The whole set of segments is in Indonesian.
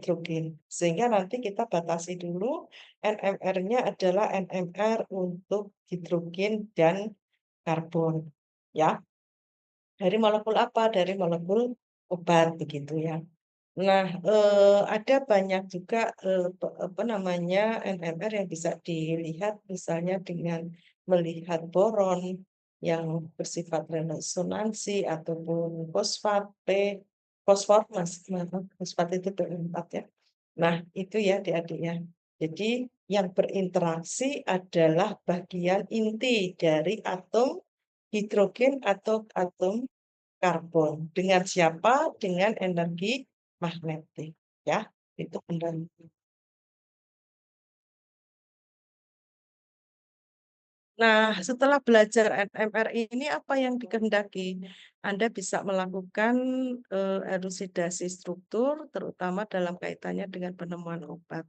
hidrogen. Sehingga nanti kita batasi dulu NMR-nya adalah NMR untuk hidrogen dan karbon. Ya, dari molekul apa? Dari molekul obat begitu ya. Nah, ada banyak juga apa namanya NMR yang bisa dilihat misalnya dengan melihat boron yang bersifat resonansi ataupun fosfat fosfor mas, fosfat itu berempat ya. Nah, itu ya adik-adik ya. Jadi yang berinteraksi adalah bagian inti dari atom hidrogen atau atom karbon. Dengan siapa? Dengan energi magnetik. Ya, itu pendamping. Nah, setelah belajar NMR ini apa yang dikehendaki? Anda bisa melakukan elusidasi struktur, terutama dalam kaitannya dengan penemuan obat.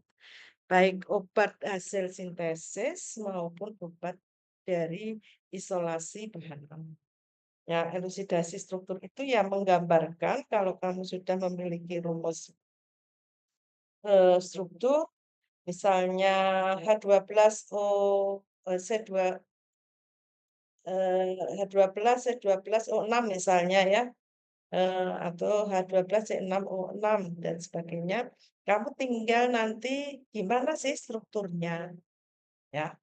Baik obat hasil sintesis maupun obat dari isolasi bahan alam. Ya, elusidasi struktur itu ya menggambarkan kalau kamu sudah memiliki rumus struktur, misalnya H12O C2 H12 C12O6 misalnya ya, atau H12 C6O6 dan sebagainya. Kamu tinggal nanti gimana sih strukturnya ya.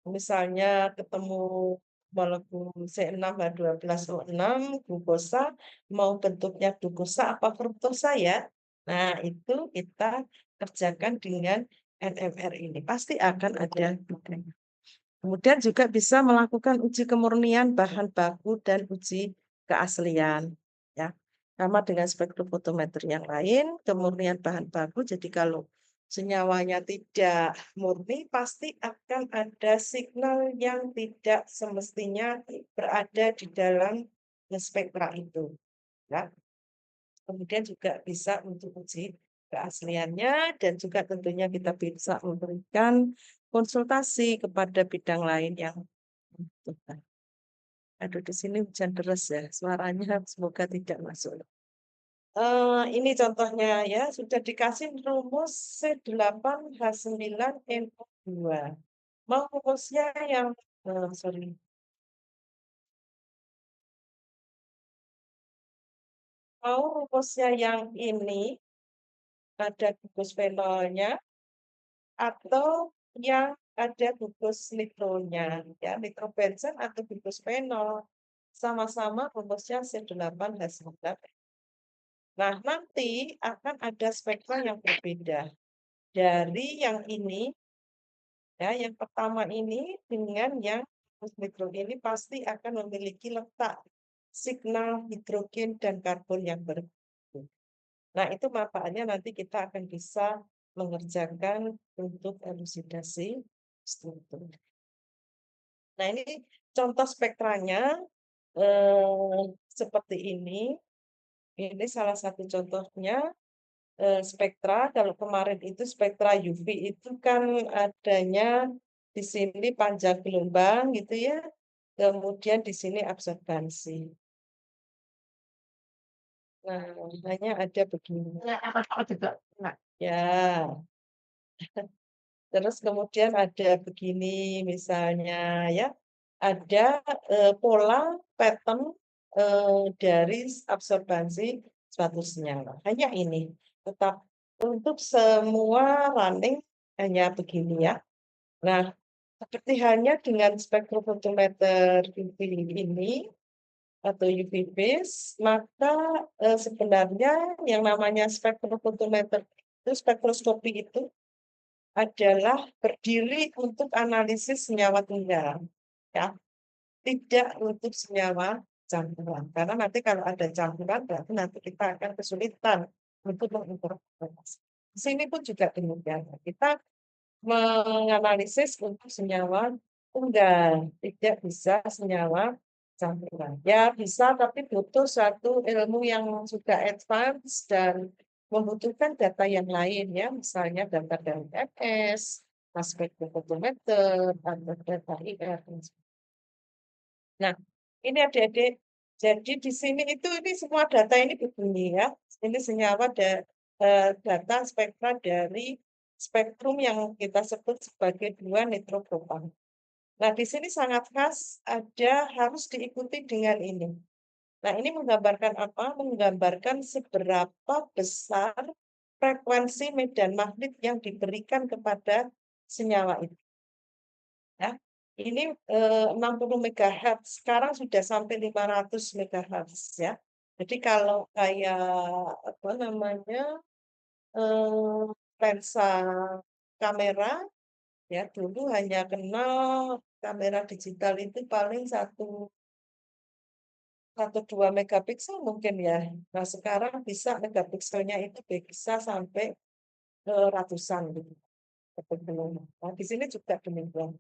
Misalnya ketemu molekul C6H12O6 glukosa mau bentuknya glukosa apa fruktosa ya. Nah, itu kita kerjakan dengan NMR ini. Pasti akan ada bedanya. Kemudian juga bisa melakukan uji kemurnian bahan baku dan uji keaslian. Ya, sama dengan spektrofotometer yang lain, kemurnian bahan baku. Jadi kalau senyawanya tidak murni, pasti akan ada signal yang tidak semestinya berada di dalam spektra itu. Ya. Kemudian juga bisa untuk uji keasliannya dan juga tentunya kita bisa memberikan konsultasi kepada bidang lain yang membutuhkan. Aduh, di sini hujan deras ya, suaranya semoga tidak masuk. Ini contohnya ya, sudah dikasih rumus C8H9NO2. Mau rumusnya yang, sorry, mau rumusnya yang ini, ada gugus fenolnya, atau yang ada gugus nitronya, ya, nitrobenzen atau gugus fenol. Sama-sama rumusnya C8H9. Nah, nanti akan ada spektra yang berbeda. Dari yang ini, ya, yang pertama ini dengan yang mikro ini pasti akan memiliki letak signal hidrogen dan karbon yang berbeda. Nah, itu manfaatnya nanti kita akan bisa mengerjakan untuk elusidasi struktur. Nah, ini contoh spektranya seperti ini. Ini salah satu contohnya. Spektra, kalau kemarin itu spektra UV itu kan adanya di sini panjang gelombang gitu ya, kemudian di sini absorbansi. Nah, hanya ada begini. Apa juga? Nah, ya. Terus kemudian ada begini misalnya ya, ada pola pattern dari absorbansi suatu senyawa. Hanya ini. Tetap untuk semua running hanya begini ya. Nah, seperti halnya dengan spektrofotometer UV ini atau UV base, maka sebenarnya yang namanya spektrofotometer itu spektroskopi itu adalah berdiri untuk analisis senyawa tunggal, ya, tidak untuk senyawa campuran. Karena nanti kalau ada campuran, berarti nanti kita akan kesulitan untuk menginterpretasi. Di sini pun juga demikian. Kita menganalisis untuk senyawa tunggal, tidak bisa senyawa campuran. Ya bisa, tapi butuh satu ilmu yang sudah advance dan membutuhkan data yang lain ya, misalnya data dari MS, aspek fotometer, atau data IR. Nah, ini adik-adik. Jadi di sini itu ini semua data ini begini ya. Ini senyawa data spektra dari spektrum yang kita sebut sebagai 2 nitropropan. Nah, di sini sangat khas ada harus diikuti dengan ini. Nah, ini menggambarkan apa? Menggambarkan seberapa besar frekuensi medan magnet yang diberikan kepada senyawa itu, ya. Ini, 60 megahertz, sekarang sudah sampai 500 megahertz, ya. Jadi kalau kayak, apa namanya, eee, lensa kamera, ya dulu hanya kenal kamera digital itu paling satu 2 megapiksel mungkin ya. Nah, sekarang bisa megapikselnya itu bisa sampai, ratusan gitu, Nah, di sini juga demikian.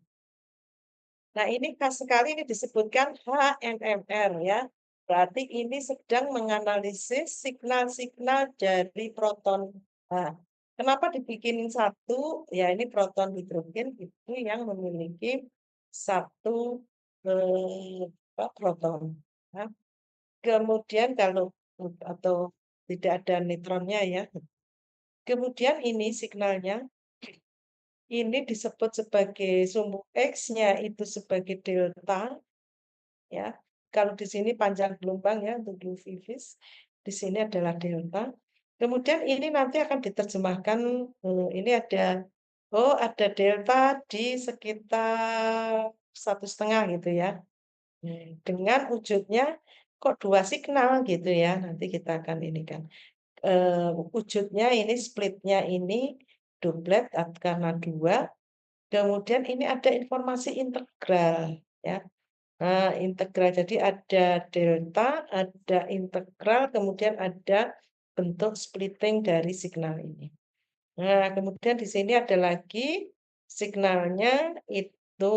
Nah, ini khas sekali ini disebutkan HNMR ya. Berarti ini sedang menganalisis signal-signal dari proton. Nah, kenapa dibikinin satu? Ya ini proton hidrogen itu yang memiliki satu proton. Ya. Kemudian kalau atau tidak ada neutronnya ya. Kemudian ini signalnya, ini disebut sebagai sumbu X-nya itu sebagai delta, ya. Kalau di sini panjang gelombang ya untuk UV-vis, di sini adalah delta. Kemudian ini nanti akan diterjemahkan, ini ada delta di sekitar 1,5 gitu ya. Dengan wujudnya kok 2 signal gitu ya, nanti kita akan ini kan. Wujudnya ini splitnya ini doblet karena 2, kemudian ini ada informasi integral ya. Nah, integral jadi ada delta, ada integral, kemudian ada bentuk splitting dari signal ini. Nah, kemudian di sini ada lagi signalnya itu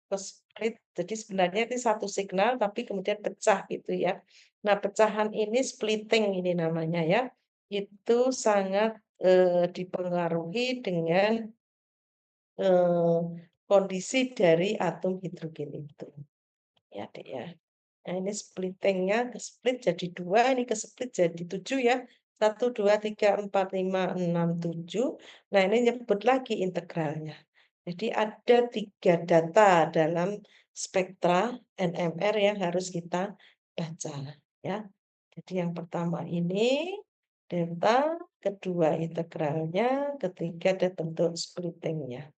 ke-split. Jadi sebenarnya itu satu signal tapi kemudian pecah gitu ya. Nah, pecahan ini splitting ini namanya ya. Itu sangat dipengaruhi dengan eh, kondisi dari atom hidrogen itu. Ya, Dek ya. Nah, ini splittingnya ke-split jadi 2, ini ke-split jadi 7 ya. 1, 2, 3, 4, 5, 6, 7. Nah, ini nyebut lagi integralnya. Jadi ada 3 data dalam spektra NMR yang harus kita baca ya. Jadi yang pertama ini delta, kedua integralnya, ketiga ada bentuk splittingnya.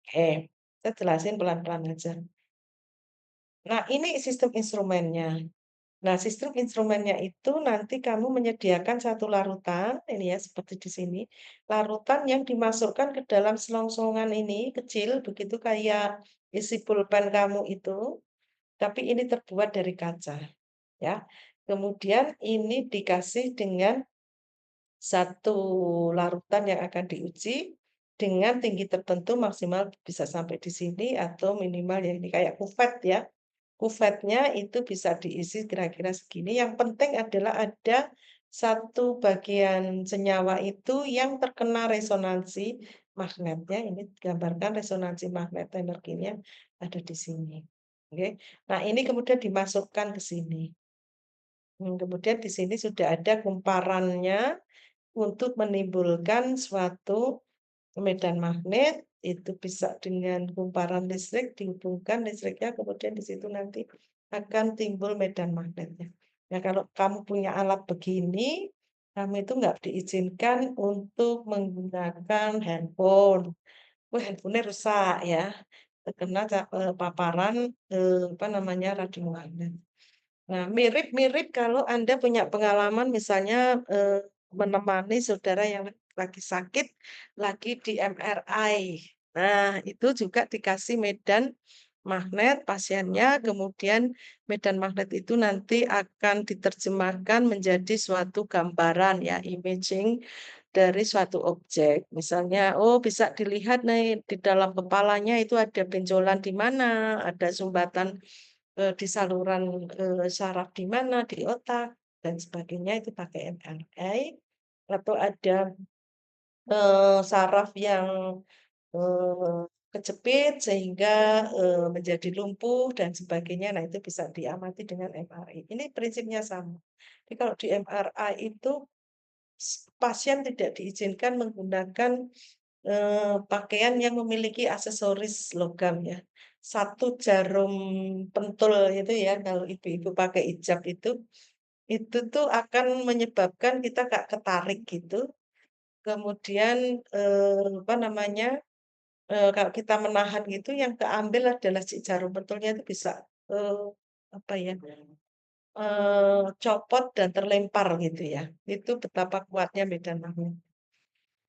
Oke, saya jelasin pelan-pelan aja. Nah, ini sistem instrumennya. Nah, sistem instrumennya itu nanti kamu menyediakan satu larutan, ini ya seperti di sini, larutan yang dimasukkan ke dalam selongsongan ini kecil, begitu kayak isi pulpen kamu itu, tapi ini terbuat dari kaca, ya. Kemudian ini dikasih dengan satu larutan yang akan diuji dengan tinggi tertentu maksimal bisa sampai di sini atau minimal ya ini kayak kuvet ya. Kuvetnya itu bisa diisi kira-kira segini. Yang penting adalah ada satu bagian senyawa itu yang terkena resonansi magnetnya. Ini gambarkan resonansi magnet energinya ada di sini. Oke. Nah, ini kemudian dimasukkan ke sini. Kemudian di sini sudah ada kumparannya untuk menimbulkan suatu medan magnet, itu bisa dengan kumparan listrik, dihubungkan listriknya, kemudian di situ nanti akan timbul medan magnetnya. Nah, kalau kamu punya alat begini, kamu itu nggak diizinkan untuk menggunakan handphone. Wah, handphonenya rusak ya, terkena paparan apa namanya radio magnet. Nah, mirip-mirip kalau Anda punya pengalaman misalnya menemani saudara yang lagi sakit, lagi di MRI. Nah, itu juga dikasih medan magnet pasiennya, kemudian medan magnet itu nanti akan diterjemahkan menjadi suatu gambaran ya, imaging dari suatu objek. Misalnya, oh bisa dilihat nih di dalam kepalanya itu ada benjolan di mana, ada sumbatan di saluran saraf di mana, di otak, dan sebagainya itu pakai MRI, atau ada saraf yang kejepit sehingga, menjadi lumpuh dan sebagainya. Nah, itu bisa diamati dengan MRI. Ini prinsipnya sama. Jadi kalau di MRI itu pasien tidak diizinkan menggunakan, pakaian yang memiliki aksesoris logam ya. Satu jarum pentul itu ya, kalau ibu-ibu pakai hijab itu tuh akan menyebabkan kita Kak, ketarik gitu. Kemudian, apa namanya, kalau kita menahan gitu yang keambil adalah si jarum pentulnya itu bisa, eee, apa ya, copot dan terlempar gitu ya. Itu betapa kuatnya medan magnet.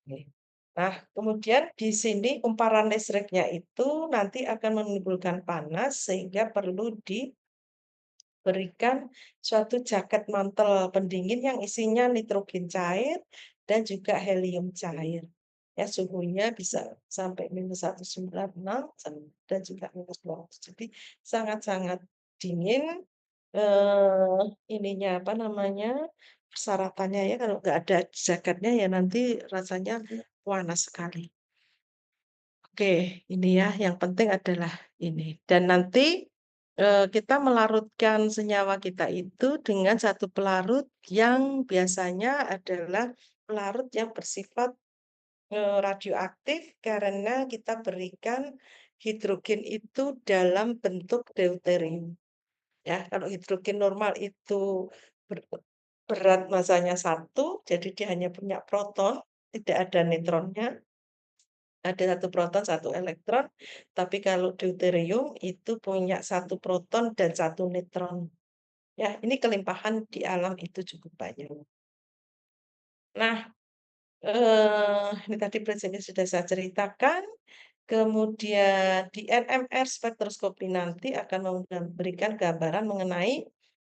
Oke. Nah, kemudian di sini kumparan listriknya itu nanti akan menimbulkan panas sehingga perlu diberikan suatu jaket mantel pendingin yang isinya nitrogen cair dan juga helium cair. Ya, suhunya bisa sampai -196 dan juga -20. Jadi sangat-sangat dingin, ininya, apa namanya, persyaratannya ya kalau nggak ada jaketnya ya nanti rasanya panas sekali. Oke, ini ya yang penting adalah ini. Dan nanti, kita melarutkan senyawa kita itu dengan satu pelarut yang biasanya adalah pelarut yang bersifat, radioaktif karena kita berikan hidrogen itu dalam bentuk deuterium. Ya, kalau hidrogen normal itu ber berat masanya 1, jadi dia hanya punya proton, tidak ada neutronnya, ada 1 proton, 1 elektron. Tapi kalau deuterium itu punya 1 proton dan 1 neutron. Ya, ini kelimpahan di alam itu cukup banyak. Nah, ini tadi prinsipnya sudah saya ceritakan. Kemudian di NMR spektroskopi nanti akan memberikan gambaran mengenai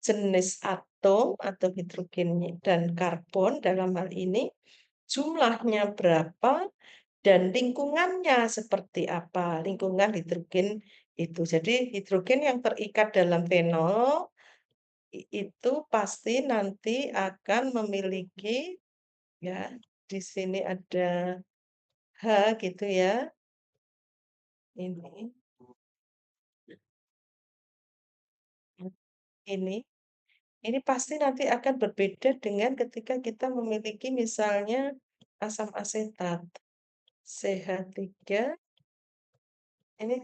jenis atom atau hidrogen dan karbon dalam hal ini, jumlahnya berapa, dan lingkungannya seperti apa, lingkungan hidrogen itu. Jadi hidrogen yang terikat dalam fenol itu pasti nanti akan memiliki ya, di sini ada H gitu ya, ini. Ini ini pasti nanti akan berbeda dengan ketika kita memiliki misalnya asam asetat, CH3, ini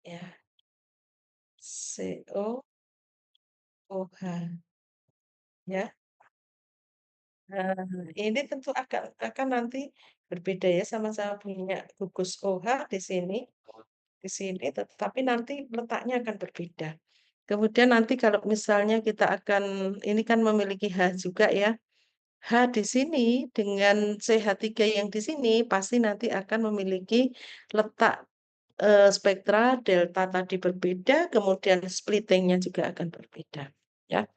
ya, COOH ya. Nah, ini tentu akan nanti berbeda ya, sama-sama punya gugus OH di sini, tetapi nanti letaknya akan berbeda. Kemudian nanti kalau misalnya kita akan ini kan memiliki H juga ya. H di sini dengan CH3 yang di sini pasti nanti akan memiliki letak, spektra delta tadi berbeda, kemudian splitting-nya juga akan berbeda, ya.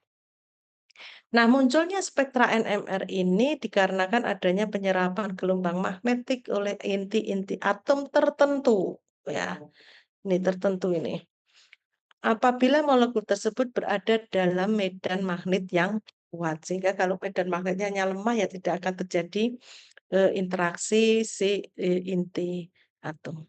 Nah, munculnya spektra NMR ini dikarenakan adanya penyerapan gelombang magnetik oleh inti-inti atom tertentu, ya. Ini tertentu ini. Apabila molekul tersebut berada dalam medan magnet yang kuat, sehingga kalau medan magnetnya hanya lemah ya tidak akan terjadi, interaksi si, inti atom.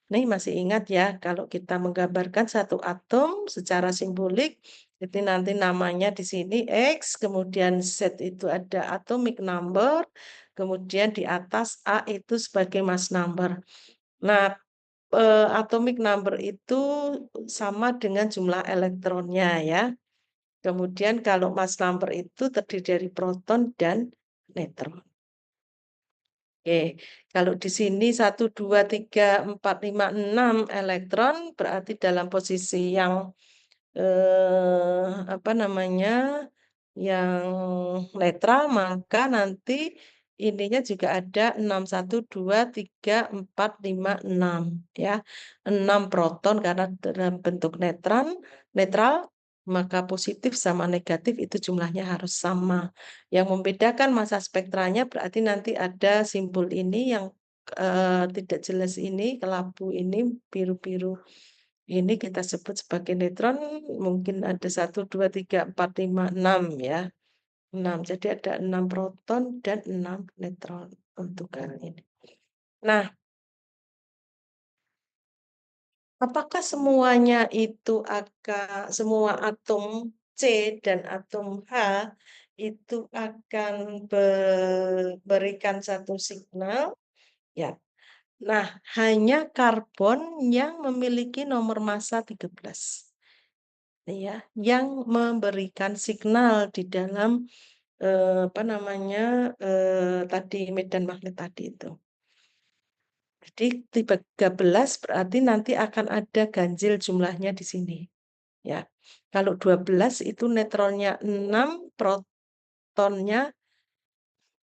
Nih masih ingat ya kalau kita menggambarkan satu atom secara simbolik, jadi nanti namanya di sini X, kemudian Z itu ada atomic number, kemudian di atas A itu sebagai mass number. Nah, atomic number itu sama dengan jumlah elektronnya ya. Kemudian kalau mass number itu terdiri dari proton dan neutron. Oke, kalau di sini 1, 2, 3, 4, 5, 6 elektron berarti dalam posisi yang apa namanya, yang netral, maka nanti ininya juga ada 6, 1, 2, 3, 4, 5, 6 ya. 6 proton karena dalam bentuk netral, maka positif sama negatif itu jumlahnya harus sama. Yang membedakan massa spektranya berarti nanti ada simbol ini yang, tidak jelas ini, kelabu ini, biru-biru. Ini kita sebut sebagai neutron, mungkin ada 1, 2, 3, 4, 5, 6 ya, 6. Jadi ada 6 proton dan 6 neutron untuk hal ini. Nah, Apakah semuanya itu semua atom C dan atom H itu akan berikan satu signal? Ya. Nah, hanya karbon yang memiliki nomor massa 13, ya, yang memberikan signal di dalam apa namanya, tadi medan magnet tadi itu. Jadi 13 berarti nanti akan ada ganjil jumlahnya di sini. Ya. Kalau 12 itu neutronnya 6, protonnya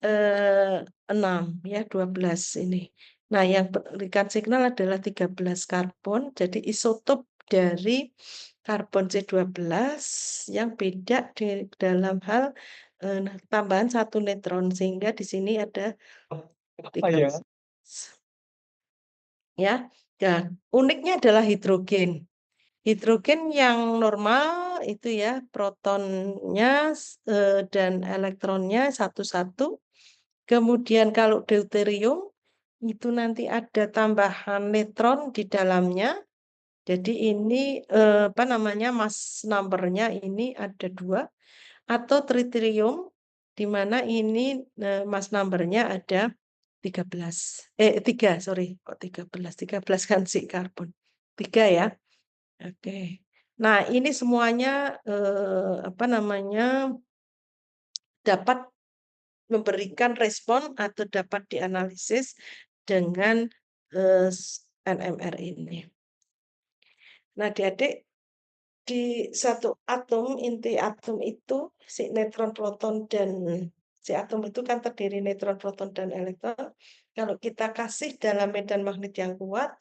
6, ya 12 ini. Nah, yang berikan signal adalah 13 karbon, jadi isotop dari karbon C12 yang beda di dalam hal tambahan satu neutron, sehingga di sini ada Apa ya? 13. Ya, dan uniknya adalah hidrogen. Hidrogen yang normal itu ya protonnya dan elektronnya satu-satu. Kemudian kalau deuterium itu nanti ada tambahan neutron di dalamnya. Jadi ini apa namanya mass number-nya ini ada 2, atau tritium di mana ini mass number-nya ada 13. 3, sorry. Kok 13? 13 kan si karbon. 3 ya. Oke. Nah, ini semuanya apa namanya dapat memberikan respon atau dapat dianalisis dengan NMR ini. Nah, adik-adik, di satu atom, inti atom itu, si neutron, proton, dan si atom itu kan terdiri neutron, proton, dan elektron. Kalau kita kasih dalam medan magnet yang kuat,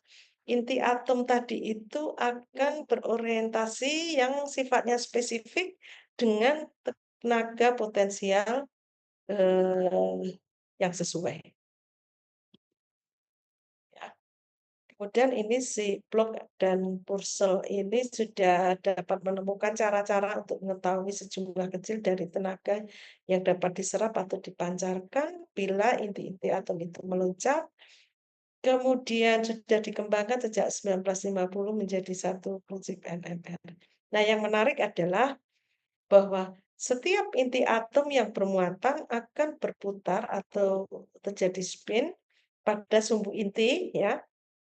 inti atom tadi itu akan berorientasi yang sifatnya spesifik dengan tenaga potensial yang sesuai. Ya. Kemudian ini si Bloch dan Purcell ini sudah dapat menemukan cara-cara untuk mengetahui sejumlah kecil dari tenaga yang dapat diserap atau dipancarkan bila inti-inti atom itu melonjak. Kemudian sudah dikembangkan sejak 1950 menjadi satu prinsip NMR. Nah, yang menarik adalah bahwa setiap inti atom yang bermuatan akan berputar atau terjadi spin pada sumbu inti, ya,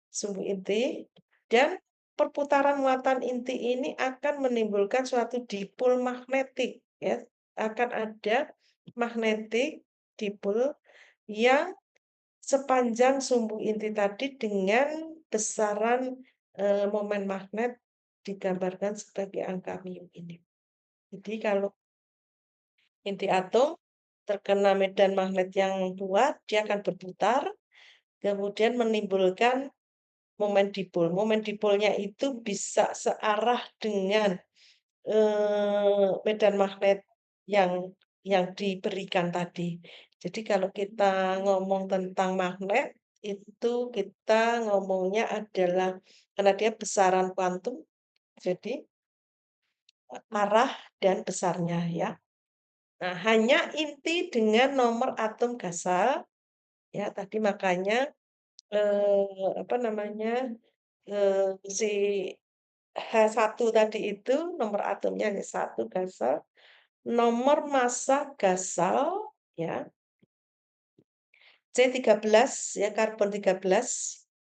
sumbu inti, dan perputaran muatan inti ini akan menimbulkan suatu dipol magnetik, ya, akan ada magnetik dipol yang sepanjang sumbu inti tadi dengan besaran momen magnet digambarkan sebagai angka mu ini. Jadi kalau inti atom terkena medan magnet yang kuat, dia akan berputar, kemudian menimbulkan momen dipol. Momen dipolnya itu bisa searah dengan medan magnet yang diberikan tadi. Jadi kalau kita ngomong tentang magnet, itu kita ngomongnya adalah karena dia besaran kuantum, jadi arah dan besarnya ya. Nah, hanya inti dengan nomor atom gasal, ya tadi makanya apa namanya si H1 tadi itu nomor atomnya hanya 1 gasal, nomor massa gasal ya C13 ya karbon 13,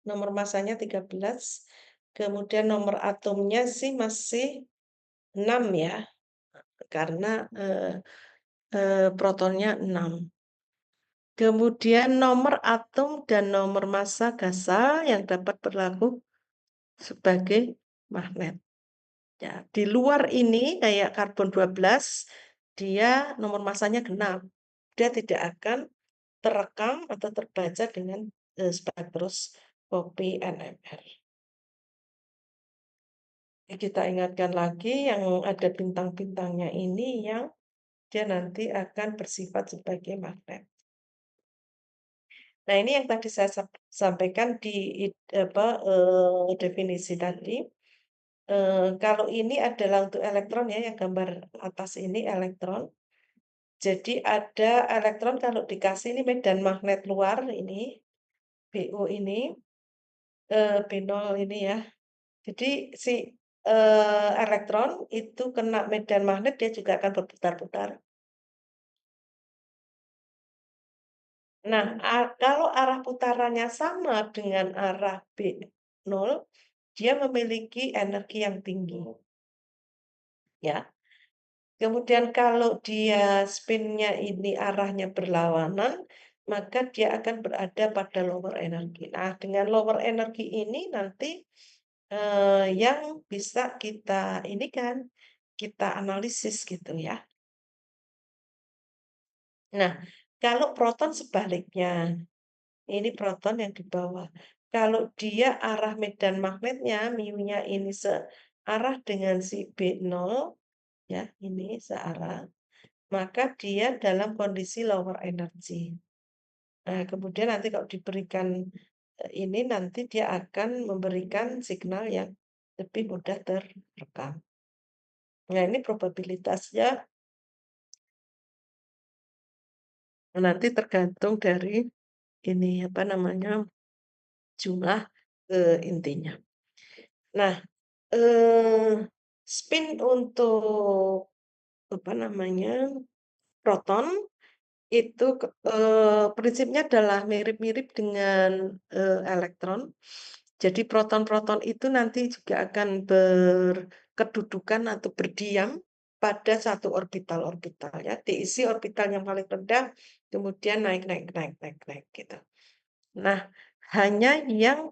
nomor massanya 13, kemudian nomor atomnya sih masih 6 ya, karena protonnya 6. Kemudian nomor atom dan nomor massa gasal yang dapat berlaku sebagai magnet. Ya, di luar ini kayak karbon 12, dia nomor massanya genap. Dia tidak akan terekam atau terbaca dengan spektroskopi NMR. Kita ingatkan lagi yang ada bintang-bintangnya ini yang dia nanti akan bersifat sebagai magnet. Nah, ini yang tadi saya sampaikan di apa, definisi tadi. Kalau ini adalah untuk elektron ya, yang gambar atas ini elektron. Jadi ada elektron kalau dikasih ini medan magnet luar ini, BO ini, B0 ini ya. Jadi si, elektron itu kena medan magnet dia juga akan berputar-putar. Nah, kalau arah putarannya sama dengan arah B nol, dia memiliki energi yang tinggi, ya. Kemudian kalau dia spin-nya ini arahnya berlawanan, maka dia akan berada pada lower energi. Nah, dengan lower energi ini nanti, yang bisa kita ini kan, kita analisis gitu ya. Nah, kalau proton sebaliknya, ini proton yang di bawah. Kalau dia arah medan magnetnya, miunya ini searah dengan si B0, ya, ini searah, maka dia dalam kondisi lower energy. Nah, kemudian nanti kalau diberikan ini nanti dia akan memberikan signal yang lebih mudah terekam. Nah, ini probabilitasnya nanti tergantung dari ini apa namanya jumlah intinya. Nah, eh, spin untuk apa namanya proton itu prinsipnya adalah mirip-mirip dengan elektron. Jadi proton-proton itu nanti juga akan berkedudukan atau berdiam pada satu orbital-orbital ya, diisi orbital yang paling rendah, kemudian naik naik naik naik naik gitu. Nah, hanya yang,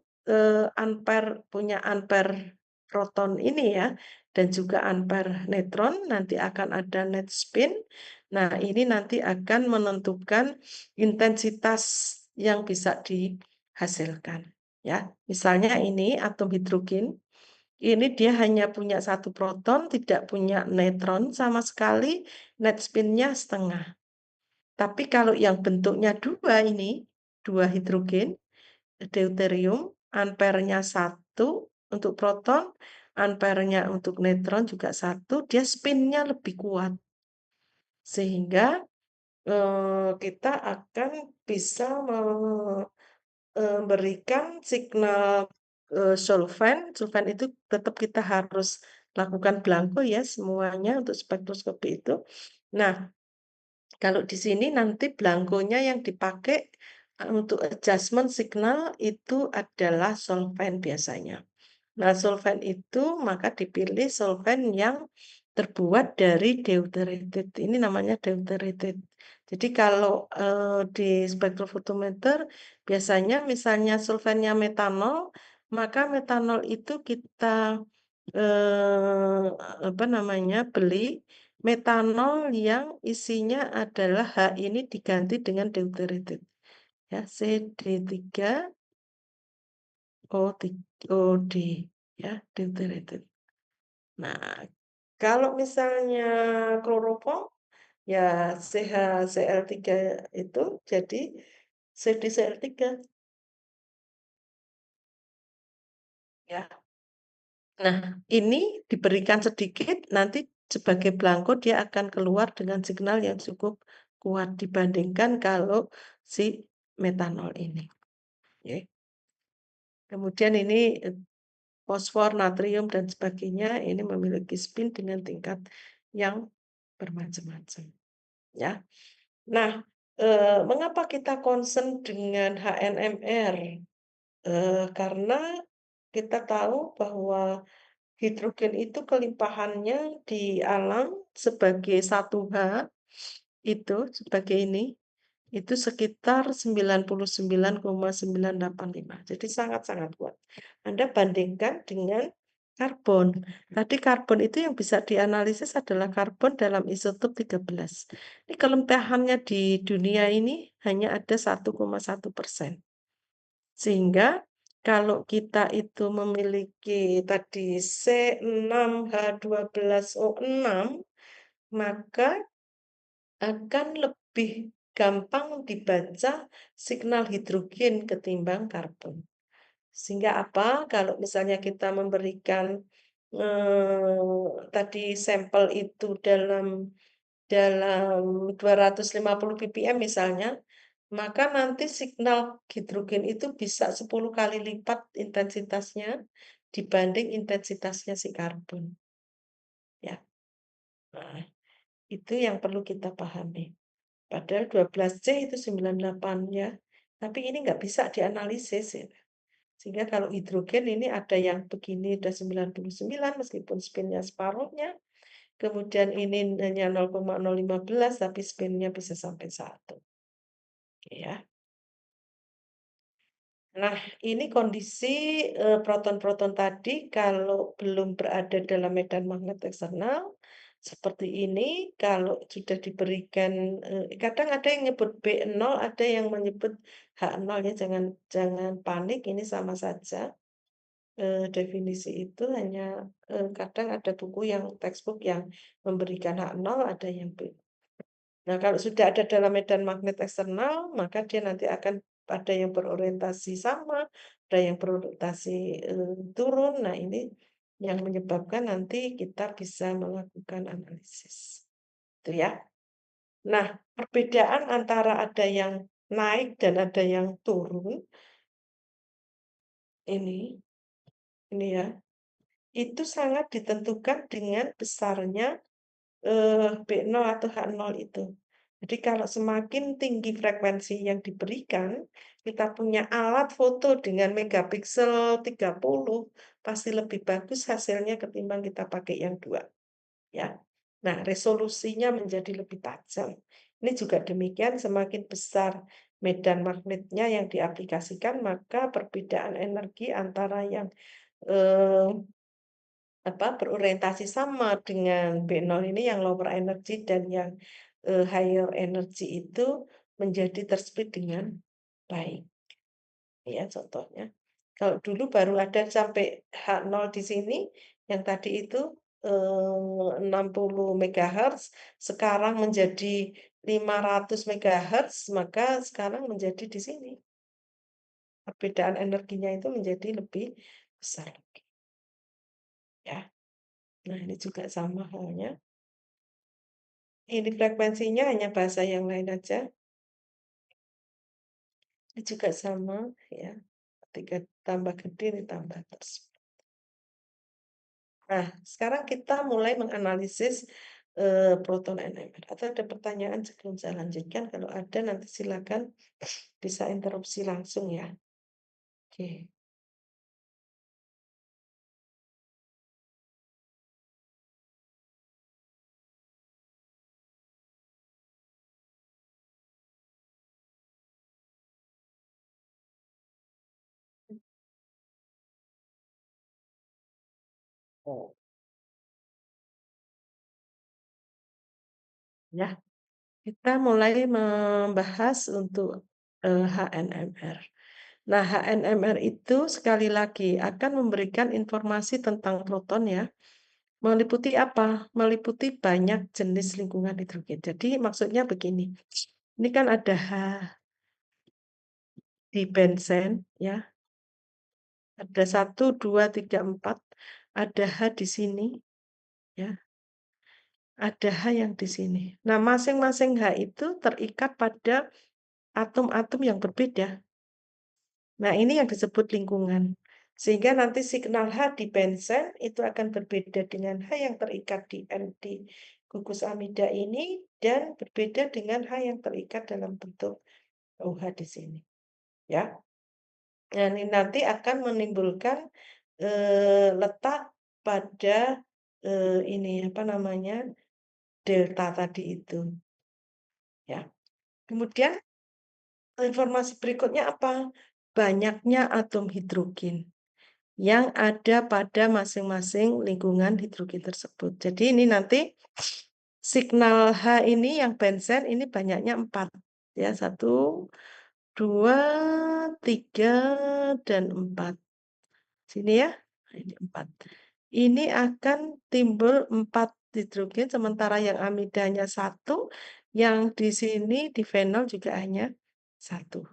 ampere punya ampere proton ini ya, dan juga ampere neutron nanti akan ada net spin. Nah, ini nanti akan menentukan intensitas yang bisa dihasilkan, ya. Misalnya ini atom hidrogen, ini dia hanya punya satu proton, tidak punya neutron sama sekali, net spin-nya setengah. Tapi kalau yang bentuknya dua ini, dua hidrogen, deuterium, ampernya 1 untuk proton, ampernya untuk neutron juga 1, dia spinnya lebih kuat. Sehingga kita akan bisa memberikan signal solven. Solven itu tetap kita harus lakukan belangko ya semuanya untuk spektroskopi itu. Nah, kalau di sini nanti belangkonya yang dipakai untuk adjustment signal itu adalah solvent biasanya. Nah, solvent itu maka dipilih solvent yang terbuat dari deuterated. Ini namanya deuterated. Jadi kalau di spektrofotometer biasanya misalnya solventnya metanol, maka metanol itu kita eh, apa namanya beli metanol yang isinya adalah H ini diganti dengan deuterated. Ya, CD3OD ya, deuterated. Nah, kalau misalnya kloropom ya CHCl3 itu jadi CdCl3 ya. Nah, ini diberikan sedikit nanti sebagai belangko dia akan keluar dengan signal yang cukup kuat dibandingkan kalau si metanol ini. Ya. Kemudian ini fosfor, natrium, dan sebagainya ini memiliki spin dengan tingkat yang bermacam-macam. Ya. Nah, mengapa kita concern dengan HNMR? Karena kita tahu bahwa hidrogen itu kelimpahannya di alam sebagai satu H itu sebagai ini itu sekitar 99,985. Jadi sangat-sangat kuat. Anda bandingkan dengan karbon. Tadi karbon itu yang bisa dianalisis adalah karbon dalam isotop 13. Ini kelimpahannya di dunia ini hanya ada 1,1%. Sehingga kalau kita itu memiliki tadi C6H12O6, maka akan lebih gampang dibaca signal hidrogen ketimbang karbon. Sehingga apa? Kalau misalnya kita memberikan tadi sampel itu dalam 250 ppm misalnya, maka nanti signal hidrogen itu bisa 10 kali lipat intensitasnya dibanding intensitasnya si karbon, ya. Nah, itu yang perlu kita pahami. Padahal 12C itu 98 ya, tapi ini nggak bisa dianalisis ya. Sehingga kalau hidrogen ini ada yang begini ada 99 meskipun spinnya separuhnya, kemudian ini hanya 0,015 tapi spinnya bisa sampai 1. Oke ya. Nah, ini kondisi proton-proton tadi kalau belum berada dalam medan magnet eksternal seperti ini, kalau sudah diberikan, kadang ada yang nyebut B0, ada yang menyebut H0 ya, jangan jangan panik, ini sama saja. Definisi itu hanya kadang ada buku yang textbook yang memberikan H0, ada yang B. Nah, kalau sudah ada dalam medan magnet eksternal, maka dia nanti akan ada yang berorientasi sama, ada yang berorientasi turun. Nah, ini yang menyebabkan nanti kita bisa melakukan analisis. Itu ya. Nah, perbedaan antara ada yang naik dan ada yang turun ini ya, itu sangat ditentukan dengan besarnya B0 atau H0 itu. Jadi kalau semakin tinggi frekuensi yang diberikan, kita punya alat foto dengan megapiksel 30, pasti lebih bagus hasilnya ketimbang kita pakai yang 2, ya. Nah, resolusinya menjadi lebih tajam. Ini juga demikian, semakin besar medan magnetnya yang diaplikasikan, maka perbedaan energi antara yang, eee berorientasi sama dengan B0 ini yang lower energy dan yang, higher energy itu menjadi tersplit dengan baik. Ya contohnya. Kalau dulu baru ada sampai H0 di sini, yang tadi itu, 60 megahertz, sekarang menjadi 500 megahertz, maka sekarang menjadi di sini. Perbedaan energinya itu menjadi lebih besar lagi, ya. Nah, ini juga sama halnya. Ini frekuensinya hanya bahasa yang lain aja. Ini juga sama ya, ketika tambah gede ini tambah terus. Nah, sekarang kita mulai menganalisis, proton NMR. Atau ada pertanyaan sebelum saya lanjutkan? Kalau ada nanti silakan bisa interupsi langsung ya. Oke. Oh. Ya, kita mulai membahas untuk, HNMR. Nah, HNMR itu sekali lagi akan memberikan informasi tentang proton ya. Meliputi apa? Meliputi banyak jenis lingkungan hidrogen. Jadi maksudnya begini, ini kan ada H di benzen ya, ada 1, 2, 3, 4, ada H di sini ya, ada H yang di sini. Nah, masing-masing H itu terikat pada atom-atom yang berbeda. Nah, ini yang disebut lingkungan. Sehingga nanti signal H di benzen itu akan berbeda dengan H yang terikat di di gugus amida ini dan berbeda dengan H yang terikat dalam bentuk OH di sini, ya. Dan ini nanti akan menimbulkan, letak pada, ini, apa namanya, delta tadi itu, ya. Kemudian informasi berikutnya apa? Banyaknya atom hidrogen yang ada pada masing-masing lingkungan hidrogen tersebut. Jadi ini nanti signal H ini yang benzen ini banyaknya 4 ya, 1, 2, 3, dan 4. Sini ya, nah ini 4. Ini akan timbul 4 hidrogen sementara yang amidanya 1, yang di sini di fenol juga hanya 1.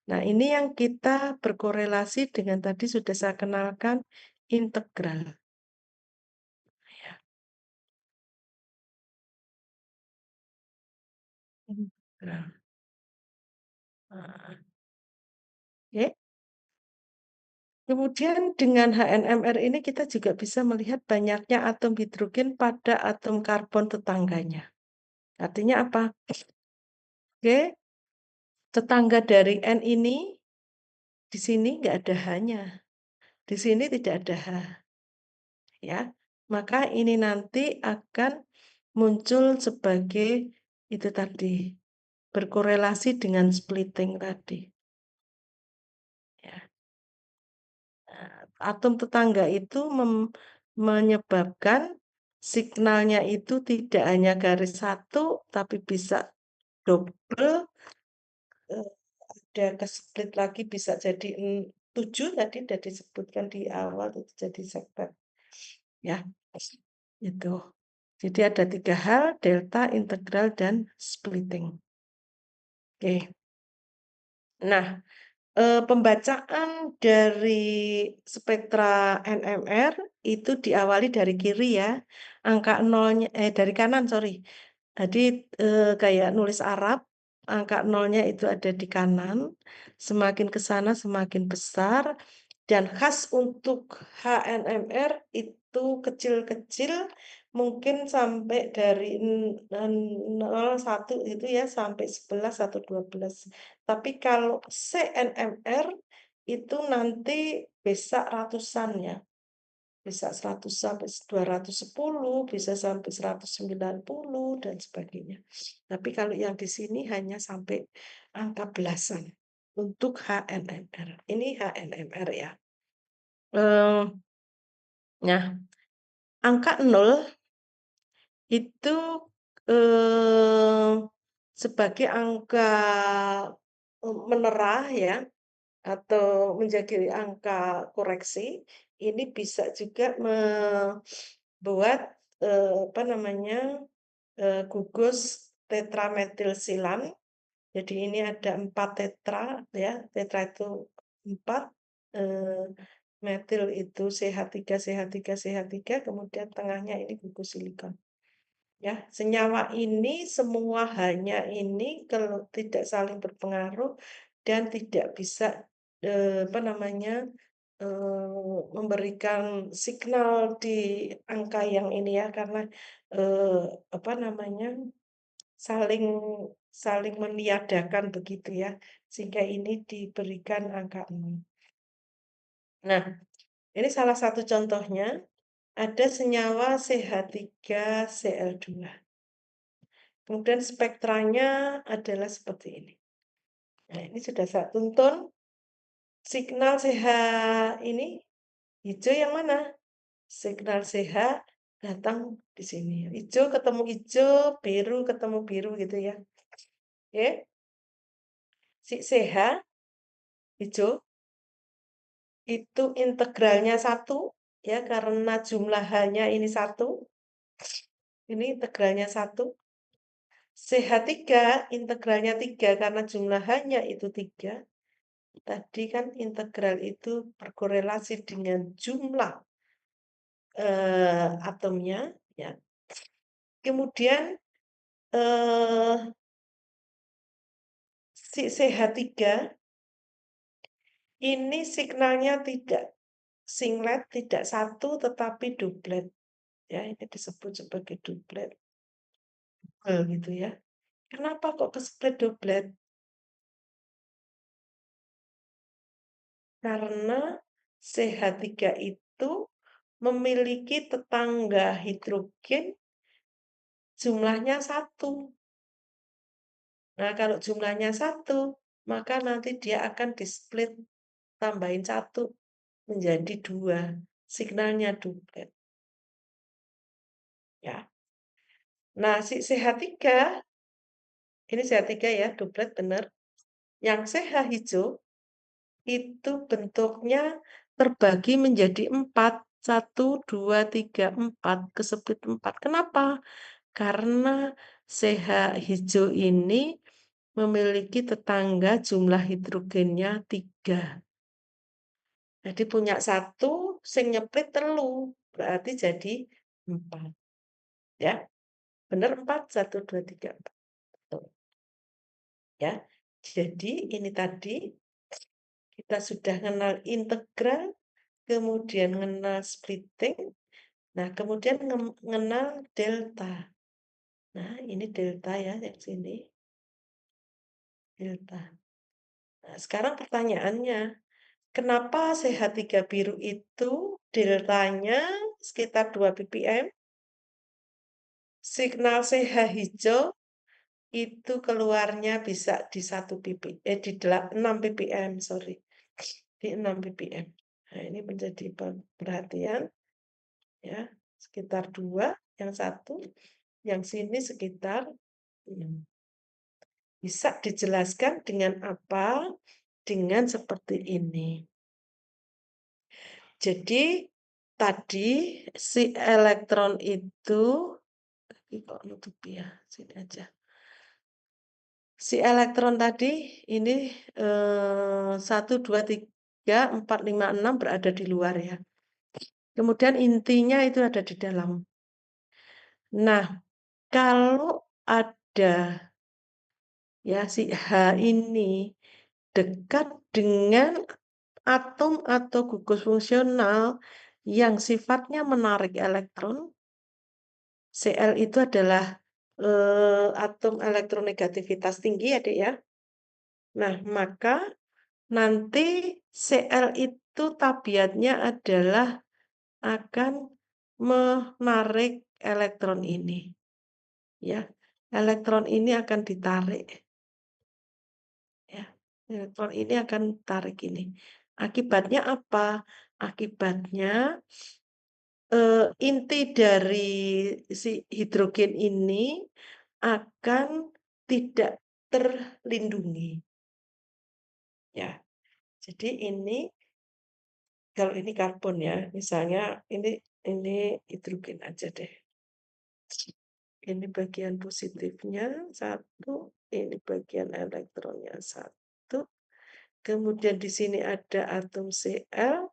Nah, ini yang kita berkorelasi dengan tadi sudah saya kenalkan integral. Ya, integral. Heeh. Oke. Kemudian dengan HNMR ini kita juga bisa melihat banyaknya atom hidrogen pada atom karbon tetangganya. Artinya apa? Oke, tetangga dari N ini di sini nggak ada H-nya, di sini tidak ada H, ya. Maka ini nanti akan muncul sebagai itu tadi, berkorelasi dengan splitting tadi, ya. Atom tetangga itu menyebabkan signalnya itu tidak hanya garis satu, tapi bisa double, eh, ada ke-split lagi bisa jadi 7 tadi sudah disebutkan di awal itu jadi segmen. Ya, itu. Jadi ada 3 hal, delta, integral, dan splitting. Oke. Nah, pembacaan dari spektra NMR itu diawali dari kiri ya, angka nolnya dari kanan sorry. Jadi kayak nulis Arab, angka nolnya itu ada di kanan, semakin ke sana semakin besar, dan khas untuk HNMR itu kecil-kecil, mungkin sampai dari 0, 1 itu ya, sampai 11 atau 12. Tapi kalau CNMR itu nanti bisa ratusan ya, bisa 100 sampai 210, bisa sampai 190 dan sebagainya. Tapi kalau yang di sini hanya sampai angka belasan untuk HNMR. Ini HNMR ya. Nah, angka 0 itu sebagai angka menerah ya, atau menjadi angka koreksi, ini bisa juga membuat apa namanya gugus tetrametilsilan. Jadi ini ada 4 tetra ya, tetra itu 4, eh, metil itu CH3, CH3, CH3, kemudian tengahnya ini gugus silikon. Ya, senyawa ini semua hanya ini kalau tidak saling berpengaruh dan tidak bisa apa namanya memberikan signal di angka yang ini ya karena apa namanya saling saling meniadakan begitu ya sehingga ini diberikan angka 6. Nah, ini salah satu contohnya ada senyawa CH3Cl2. Kemudian spektranya adalah seperti ini. Nah, ini sudah saya tuntun. Signal CH ini hijau yang mana? Signal CH datang di sini. Hijau ketemu hijau, biru ketemu biru gitu ya. Oke. Si CH hijau itu integralnya 1 ya karena jumlah H-nya ini 1. Ini integralnya 1. CH3 integralnya 3 karena jumlah H-nya itu 3. Tadi kan integral itu berkorelasi dengan jumlah atomnya ya. Kemudian si CH3 ini signalnya tidak singlet, tidak satu tetapi duplet. Ya, ini disebut sebagai duplet. Gitu ya. Kenapa kok ke split duplet? Karena CH3 itu memiliki tetangga hidrogen jumlahnya 1. Nah, kalau jumlahnya 1, maka nanti dia akan di-split tambahin 1 menjadi 2. Signalnya duplet. Ya. Nah, si CH3, ini CH3 ya, duplet benar. Yang CH hijau itu bentuknya terbagi menjadi 4. 1, 2, 3, 4, kesepit 4. Kenapa? Karena CH hijau ini memiliki tetangga jumlah hidrogennya 3. Jadi punya 1, sing nyeplit telu, berarti jadi 4. Ya, benar 4, 1, 2, 3, 4. Tuh. Ya, jadi ini tadi kita sudah kenal integral, kemudian ngenal splitting, nah kemudian ngenal delta. Nah, ini delta ya yang sini, delta. Nah, sekarang pertanyaannya, kenapa CH3 biru itu deltanya sekitar 2 ppm, signal CH hijau itu keluarnya bisa di 1 di 6 ppm, sorry. Di 6 ppm. Nah, ini menjadi perhatian ya, sekitar 2, yang satu, yang sini sekitar bisa dijelaskan dengan apa? Dengan seperti ini. Jadi tadi si elektron itu, ini kok nutup ya, sini aja. Si elektron tadi ini 1, 2, 3, 4, 5, 6 berada di luar ya. Kemudian intinya itu ada di dalam. Nah, kalau ada ya si H ini dekat dengan atom atau gugus fungsional yang sifatnya menarik elektron, Cl itu adalah atom elektronegativitas tinggi ya, Dek ya. Nah, maka nanti Cl itu tabiatnya adalah akan menarik elektron ini. Ya, elektron ini akan ditarik. Ya, elektron ini akan tarik ini. Akibatnya apa? Akibatnya inti dari si hidrogen ini akan tidak terlindungi. Ya, jadi ini kalau ini karbon ya, misalnya ini hidrogen aja deh. Ini bagian positifnya satu, ini bagian elektronnya satu. Kemudian di sini ada atom Cl,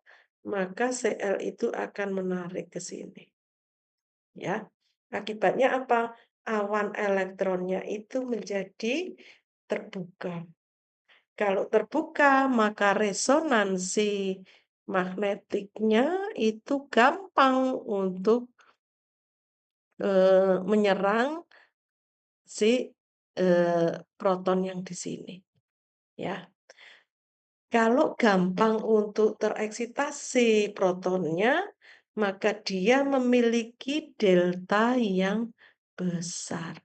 maka Cl itu akan menarik ke sini. Ya. Akibatnya apa? Awan elektronnya itu menjadi terbuka. Kalau terbuka, maka resonansi magnetiknya itu gampang untuk menyerang si proton yang di sini. Ya. Kalau gampang untuk tereksitasi protonnya, maka dia memiliki delta yang besar.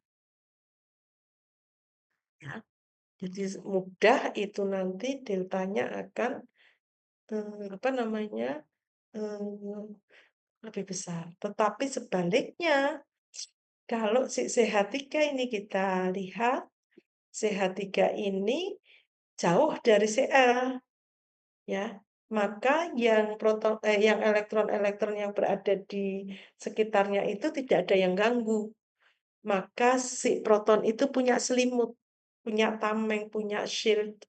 Ya. Jadi mudah itu nanti deltanya akan apa namanya lebih besar. Tetapi sebaliknya, kalau si CH3 ini kita lihat, CH3 ini jauh dari Cl, ya. Maka yang elektron-elektron yang berada di sekitarnya itu tidak ada yang ganggu. Maka si proton itu punya selimut, punya tameng, punya shield.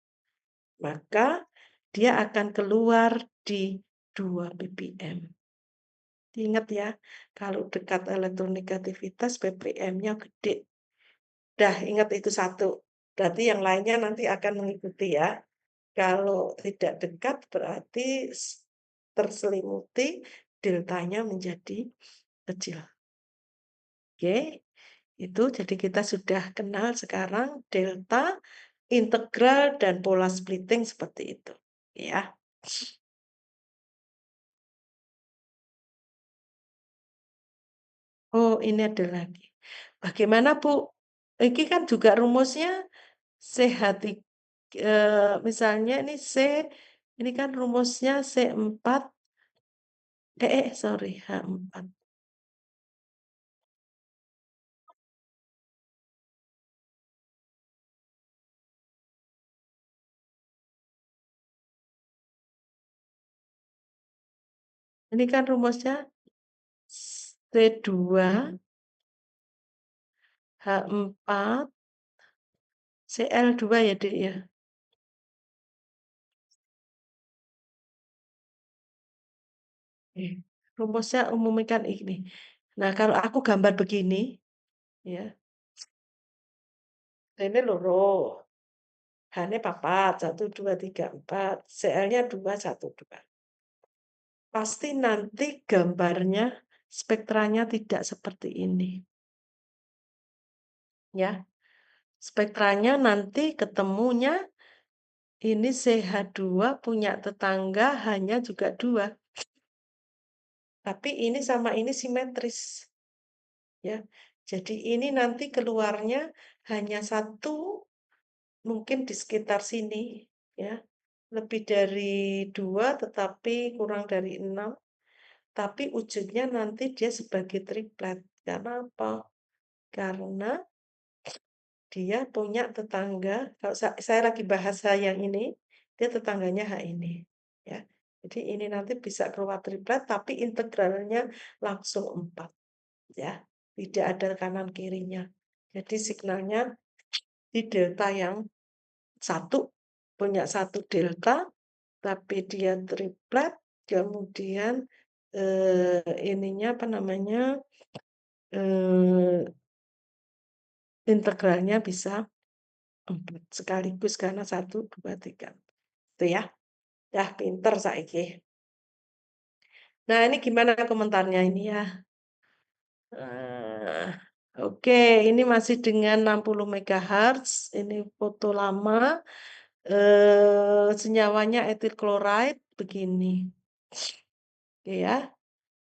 Maka dia akan keluar di 2 ppm. Ingat ya, kalau dekat elektronegativitas ppm-nya gede. Dah ingat itu satu. Berarti yang lainnya nanti akan mengikuti ya. Kalau tidak dekat berarti terselimuti, deltanya menjadi kecil. Oke, itu jadi kita sudah kenal sekarang delta, integral, dan pola splitting seperti itu. Ya. Oh, ini ada lagi. Bagaimana, Bu? Ini kan juga rumusnya CH3, misalnya ini C, ini kan rumusnya C4, sorry, H4. Ini kan rumusnya C2, H4, Cl2 ya, Dek ya. Rumusnya umumkan ini. Nah, kalau aku gambar begini, ya, ini loro. H-nya papat, 1, 2, 3, 4. Cl-nya 2, 1, 2. pasti nanti gambarnya, spektranya tidak seperti ini, ya. Spektranya nanti ketemunya ini CH2 punya tetangga hanya juga 2. Tapi ini sama ini simetris, ya. Jadi ini nanti keluarnya hanya 1, mungkin di sekitar sini, ya. Lebih dari 2, tetapi kurang dari 6. Tapi ujungnya nanti dia sebagai triplet. Karena apa? Karena dia punya tetangga, kalau saya lagi bahas H yang ini, dia tetangganya H ini. Ya. Jadi ini nanti bisa keluar triplet, tapi integralnya langsung 4. Ya. Tidak ada kanan kirinya. Jadi signalnya di delta yang 1, punya 1 delta, tapi dia triplet, kemudian ininya apa namanya, eh, integralnya bisa 4 sekaligus karena 1, 2, 3. Itu ya. Dah pinter saiki. Nah, ini gimana komentarnya ini ya? Eh, Oke, ini masih dengan 60 MHz. Ini foto lama. Senyawanya etil chloride begini. Oke ya.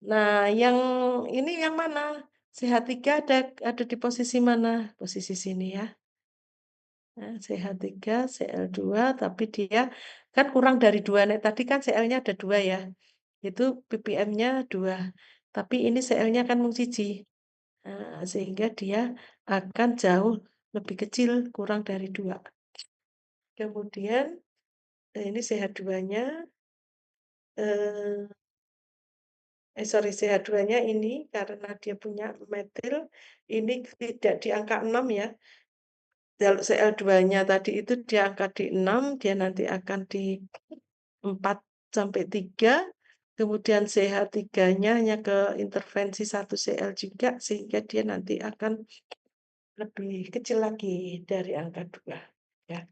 Nah, yang ini yang mana? CH3 ada di posisi mana? Posisi sini ya. Nah, CH3, Cl2, tapi dia kan kurang dari 2. Nek tadi kan Cl-nya ada 2 ya. Itu ppm-nya 2. Tapi ini Cl-nya kan mung siji. Nah, sehingga dia akan jauh lebih kecil, kurang dari 2. Kemudian ini CH2-nya, sorry, CH2-nya ini karena dia punya metil, ini tidak di angka 6 ya. Kalau Cl2-nya tadi itu dia angka di 6, dia nanti akan di 4 sampai 3, kemudian CH3-nya hanya ke intervensi 1 Cl juga, sehingga dia nanti akan lebih kecil lagi dari angka 2. Ya.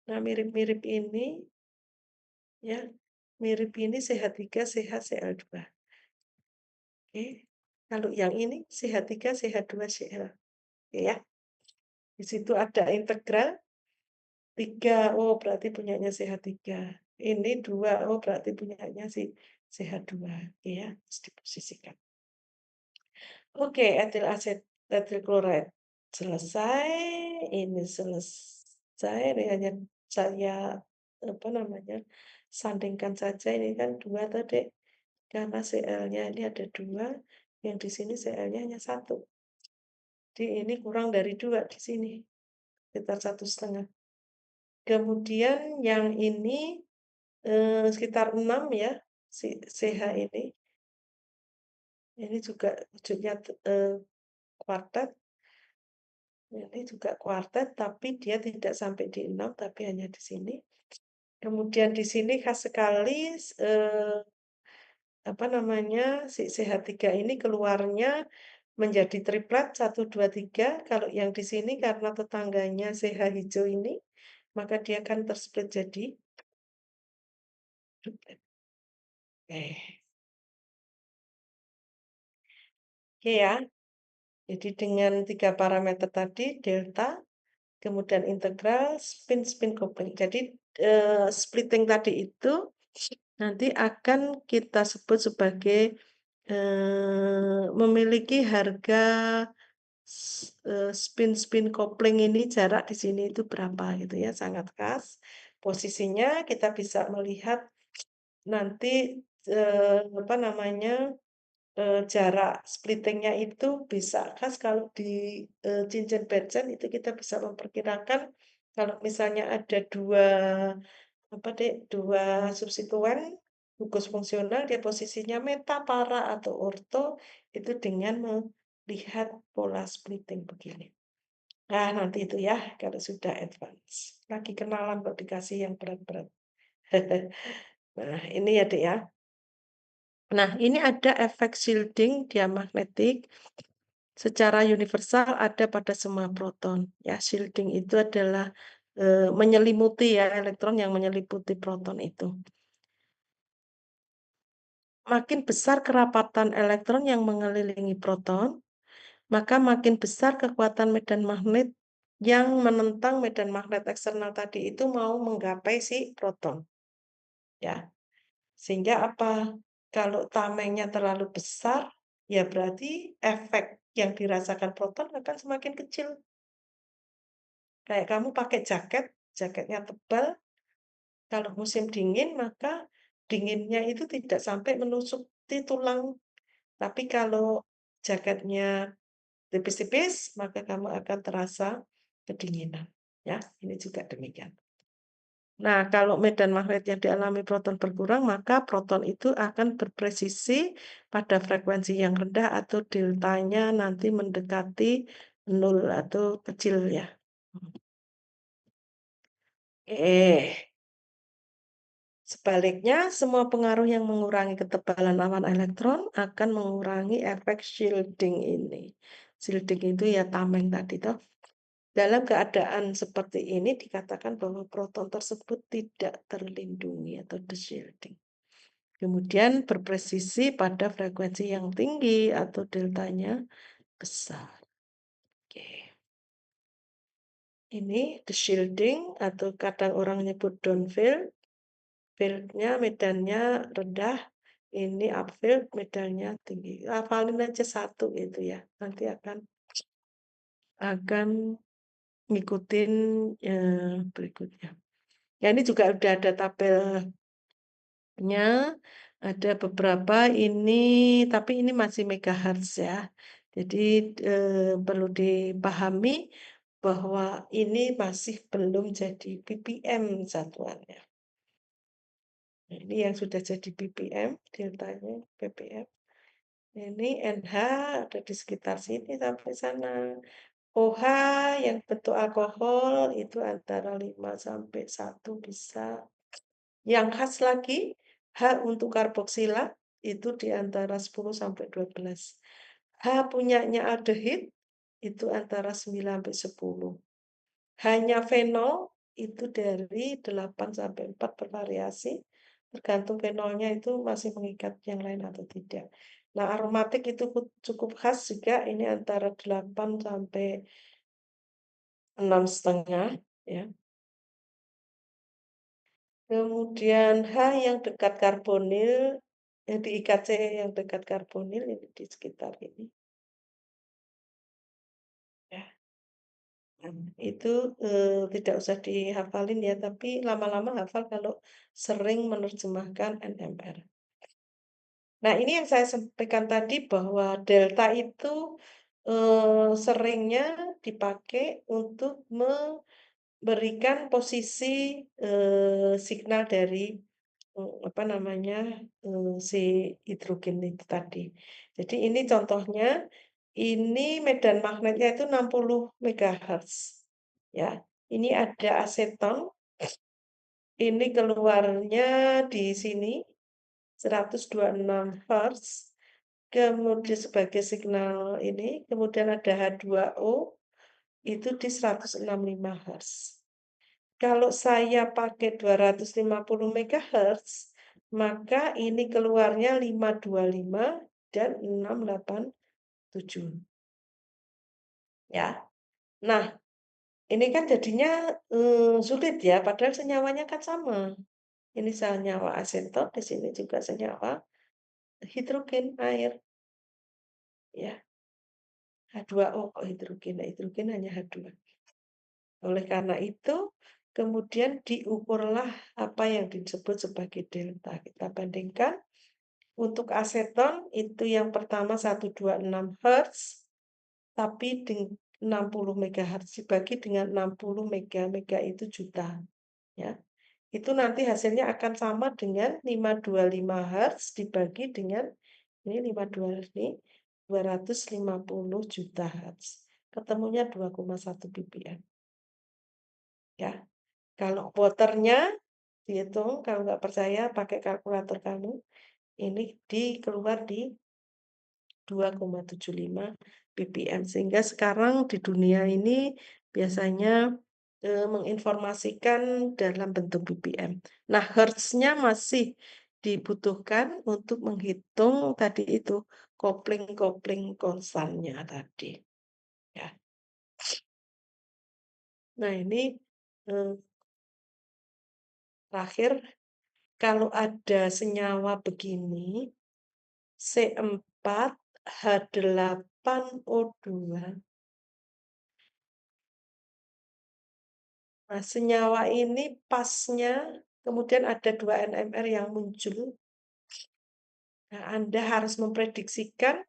Nah, mirip-mirip ini, ya, mirip ini CH3, CH, Cl2. Oke. Kalau yang ini CH3, CH2, Cl. Oke, ya. Di situ ada integral 3, oh berarti punyanya CH3. Ini 2, oh berarti punyanya si CH2. Oke ya, harus diposisikan. Oke, etil aset, etil chloride selesai. Ini selesai. Ini hanya saya apa namanya sandingkan saja. Ini kan 2 tadi. Karena Cl-nya ini ada 2, yang di sini Cl-nya hanya 1. Jadi ini kurang dari 2 di sini, sekitar 1,5. Kemudian yang ini sekitar 6 ya, si CH ini. Ini juga wujudnya kuartet. Ini juga kuartet, tapi dia tidak sampai di 6, tapi hanya di sini. Kemudian di sini khas sekali apa namanya, si CH3 ini keluarnya menjadi triplet 1, 2, 3. Kalau yang di sini karena tetangganya CH hijau ini, maka dia akan tersplit jadi duplet. Oke ya. Jadi dengan 3 parameter tadi, delta, kemudian integral, spin-spin coupling. Jadi splitting tadi itu nanti akan kita sebut sebagai memiliki harga spin-spin coupling ini jarak di sini itu berapa gitu ya, sangat khas. Posisinya kita bisa melihat nanti apa namanya jarak splittingnya itu bisa khas kalau di cincin Bergen itu kita bisa memperkirakan kalau misalnya ada 2 apa deh 2 substituen gugus fungsional dia posisinya meta, para atau orto itu dengan melihat pola splitting begini. Nah, nanti itu ya kalau sudah advance. Lagi kenalan kok dikasih yang berat-berat. Nah, ini ya, Dek ya. Nah, ini ada efek shielding diamagnetik secara universal ada pada semua proton. Ya, shielding itu adalah menyelimuti ya elektron yang menyelimuti proton itu. makin besar kerapatan elektron yang mengelilingi proton, maka makin besar kekuatan medan magnet yang menentang medan magnet eksternal tadi itu mau menggapai si proton, ya. Sehingga apa? Kalau tamengnya terlalu besar, ya berarti efek yang dirasakan proton akan semakin kecil. Kayak kamu pakai jaket, jaketnya tebal, kalau musim dingin maka dinginnya itu tidak sampai menusuk di tulang. Tapi kalau jaketnya tipis-tipis, maka kamu akan terasa kedinginan. Ya, ini juga demikian. Nah, kalau medan magnet yang dialami proton berkurang, maka proton itu akan berpresisi pada frekuensi yang rendah atau deltanya nanti mendekati nol atau kecil ya. Sebaliknya, semua pengaruh yang mengurangi ketebalan awan elektron akan mengurangi efek shielding ini. Shielding itu ya tameng tadi toh. Dalam keadaan seperti ini dikatakan bahwa proton tersebut tidak terlindungi atau shielding. Kemudian berpresisi pada frekuensi yang tinggi atau deltanya besar. Oke. Ini shielding atau kadang orang nyebut downfield. Fieldnya medannya rendah, ini upfield medannya tinggi. Hafalin aja satu itu ya. Nanti akan ngikutin berikutnya. Ya ini juga udah ada tabelnya, ada beberapa ini, tapi ini masih megahertz ya. Jadi perlu dipahami bahwa ini masih belum jadi ppm satuannya. Nah, ini yang sudah jadi ppm, deltanya ppm. Ini NH ada di sekitar sini sampai sana. OH yang bentuk alkohol itu antara 5 sampai 1 bisa. Yang khas lagi, H untuk karboksila itu di antara 10 sampai 12. H punyanya aldehid itu antara 9 sampai 10. Hanya fenol itu dari 8 sampai 4 bervariasi, tergantung fenolnya itu masih mengikat yang lain atau tidak. Nah, aromatik itu cukup khas juga, ini antara 8 sampai 6,5 ya. Kemudian H yang dekat karbonil, yang diikat C yang dekat karbonil ini di sekitar ini. Ya. Itu tidak usah dihafalin ya, tapi lama-lama hafal kalau sering menerjemahkan NMR. Nah, ini yang saya sampaikan tadi bahwa delta itu seringnya dipakai untuk memberikan posisi signal dari apa namanya si hidrogen itu tadi. Jadi ini contohnya, ini medan magnetnya itu 60 MHz. Ya, ini ada aseton, ini keluarnya di sini 126 Hz, kemudian sebagai signal ini, kemudian ada H2O, itu di 165 Hz. Kalau saya pakai 250 MHz, maka ini keluarnya 525 dan 687. Ya. Nah, ini kan jadinya sulit ya, padahal senyawanya kan sama. Ini senyawa aseton, di sini juga senyawa hidrogen air. Ya, H2O kok hidrogen, nah, hidrogen hanya H2. Oleh karena itu, kemudian diukurlah apa yang disebut sebagai delta. Kita bandingkan, untuk aseton itu yang pertama 126 Hz, tapi 60 MHz dibagi dengan 60 mega, mega itu juta. Ya, itu nanti hasilnya akan sama dengan 525 Hz dibagi dengan ini 52 ini 250 juta Hz. Ketemunya 2,1 ppm. Ya, kalau waternya dihitung, kalau nggak percaya pakai kalkulator kamu, ini keluar di 2,75 ppm. Sehingga sekarang di dunia ini biasanya menginformasikan dalam bentuk ppm. Nah, hertznya masih dibutuhkan untuk menghitung tadi itu, kopling-kopling konstannya tadi, ya. Nah ini, eee, terakhir, kalau ada senyawa begini, C4, H8O2. Nah, senyawa ini pasnya, kemudian ada 2 NMR yang muncul. Nah, Anda harus memprediksikan